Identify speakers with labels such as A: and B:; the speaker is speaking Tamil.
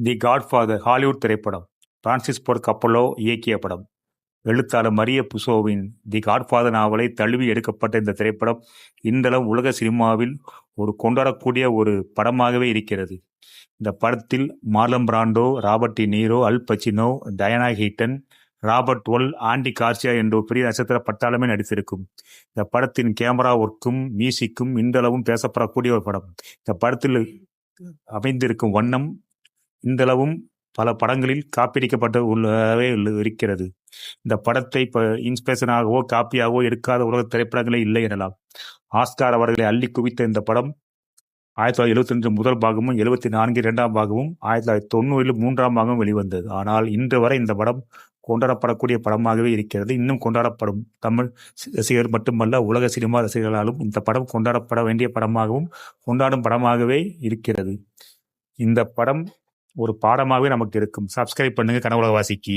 A: தி காட்ஃபாதர் ஹாலிவுட் திரைப்படம். பிரான்சிஸ் போர்ட் கப்பலோ இயக்கிய படம். எழுத்தாளர் மரிய புசோவின் தி காட்ஃபாதர் நாவலை தழுவி எடுக்கப்பட்ட இந்த திரைப்படம் இன்றளவும் உலக சினிமாவில் ஒரு கொண்டாடக்கூடிய ஒரு படமாகவே இருக்கிறது. இந்த படத்தில் மார்லன் பிராண்டோ, ராபர்ட் டி நீரோ, அல் பச்சினோ, டயானா ஹீட்டன், ராபர்ட் ஒல், ஆண்டி கார்சியா என்ற ஒரு பெரிய நட்சத்திர பட்டாளமே நடித்திருக்கும். இந்த படத்தின் கேமரா ஒர்க்கும் மியூசிக்கும் இன்றளவும் பேசப்படக்கூடிய ஒரு படம். இந்த படத்தில் அமைந்திருக்கும் வண்ணம் இன்றளவும் பல படங்களில் காப்பியடிக்கப்பட்டு உள்ளவே இருக்கிறது. இந்த படத்தை இன்ஸ்பிரேஷனாகவோ காப்பியாகவோ எடுக்காத உலக திரைப்படங்களே இல்லை எனலாம். ஆஸ்கார் அவர்களை அள்ளி குவித்த இந்த படம் 1972 முதல் பாகமும், 74 இரண்டாம் பாகமும், 1990 3ஆம் பாகமும் வெளிவந்தது. ஆனால் இன்று வரை இந்த படம் கொண்டாடப்படக்கூடிய படமாகவே இருக்கிறது. இன்னும் கொண்டாடப்படும். தமிழ் ரசிகர் மட்டுமல்ல, உலக சினிமா ரசிகர்களாலும் இந்த படம் கொண்டாடப்பட வேண்டிய படமாகவும் கொண்டாடும் படமாகவே இருக்கிறது. இந்த படம் ஒரு பாடமாகவே நமக்கு இருக்கும். சப்ஸ்கிரைப் பண்ணுங்க கனவுலகவாசிக்கு.